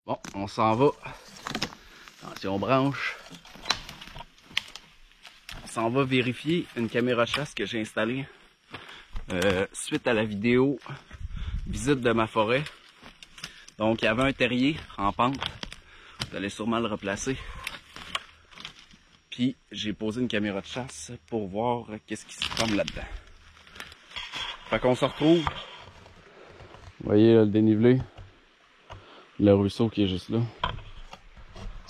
Bon, on s'en va. Attention branche. On s'en va vérifier une caméra de chasse que j'ai installée suite à la vidéo visite de ma forêt. Donc il y avait un terrier en pente. Vous allez sûrement le replacer. Puis j'ai posé une caméra de chasse pour voir qu'est-ce qui se trame là-dedans. Fait qu'on se retrouve. Vous voyez là, le dénivelé. Le ruisseau qui est juste là.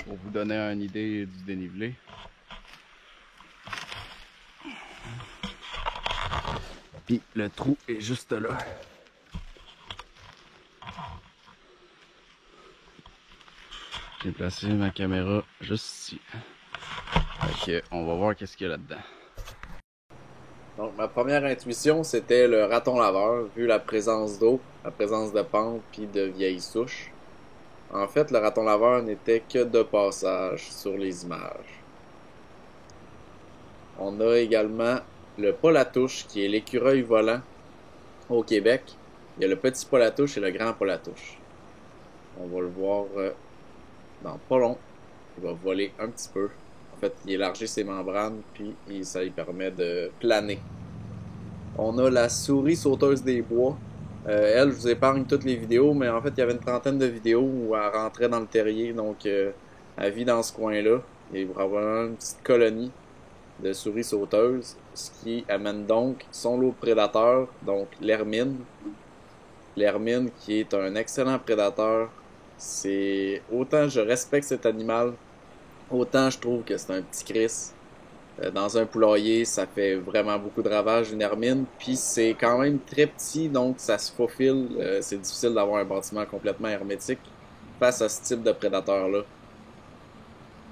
Pour vous donner une idée du dénivelé. Puis le trou est juste là. J'ai placé ma caméra juste ici. Fait que on va voir qu'est-ce qu'il y a là-dedans. Donc ma première intuition c'était le raton laveur, vu la présence d'eau, la présence de pente puis de vieilles souches. En fait, le raton laveur n'était que de passage sur les images. On a également le polatouche, qui est l'écureuil volant au Québec. Il y a le petit polatouche et le grand polatouche. On va le voir dans pas long. Il va voler un petit peu. En fait, il élargit ses membranes, puis ça lui permet de planer. On a la souris sauteuse des bois. Elle, je vous épargne toutes les vidéos, mais en fait, il y avait une trentaine de vidéos où elle rentrait dans le terrier, donc elle vit dans ce coin-là. Il y a vraiment une petite colonie de souris sauteuses, ce qui amène donc son lot de prédateurs, donc l'hermine. L'hermine qui est un excellent prédateur. C'est autant je respecte cet animal, autant je trouve que c'est un petit Chris. Dans un poulailler, ça fait vraiment beaucoup de ravages, une hermine, puis c'est quand même très petit, donc ça se faufile. C'est difficile d'avoir un bâtiment complètement hermétique face à ce type de prédateur-là.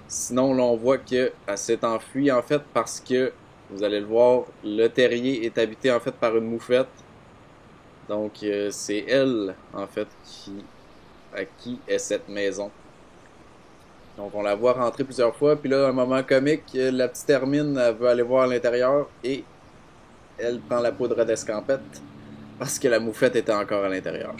Sinon, là, on voit qu'elle s'est enfuie, en fait, parce que, vous allez le voir, le terrier est habité, en fait, par une moufette. Donc, c'est elle, en fait, à qui est cette maison. Donc on la voit rentrer plusieurs fois, puis là, un moment comique, la petite Hermine elle veut aller voir à l'intérieur et elle prend la poudre d'escampette parce que la moufette était encore à l'intérieur.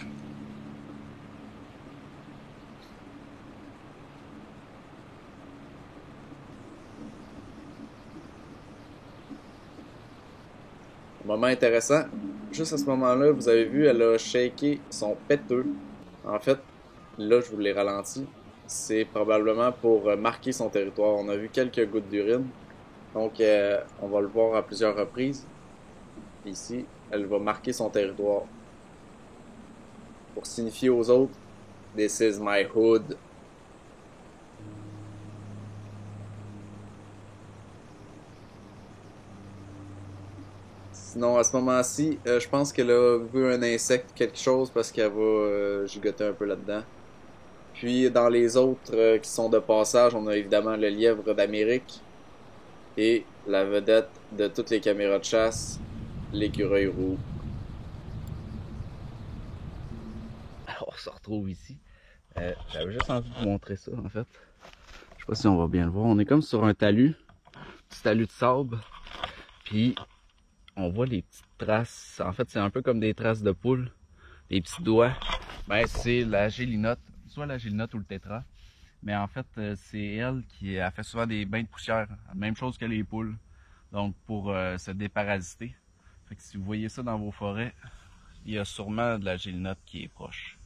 Moment intéressant, juste à ce moment-là, vous avez vu, elle a shaké son péteux. En fait, là, je vous l'ai ralenti. C'est probablement pour marquer son territoire. On a vu quelques gouttes d'urine. Donc, on va le voir à plusieurs reprises. Ici, elle va marquer son territoire. Pour signifier aux autres, this is my hood. Sinon, à ce moment-ci, je pense qu'elle a vu un insecte, quelque chose, parce qu'elle va gigoter un peu là-dedans. Puis dans les autres qui sont de passage, on a évidemment le lièvre d'Amérique et la vedette de toutes les caméras de chasse, l'écureuil roux. Alors, on se retrouve ici. J'avais juste envie de vous montrer ça en fait. Je sais pas si on va bien le voir. On est comme sur un talus, petit talus de sable. Puis on voit les petites traces. En fait, c'est un peu comme des traces de poule, des petits doigts. Ben, c'est la gélinote, soit la gélinote ou le tétra. Mais en fait, c'est elle qui a fait souvent des bains de poussière. Même chose que les poules. Donc, pour se déparasiter. Fait que si vous voyez ça dans vos forêts, il y a sûrement de la gélinote qui est proche.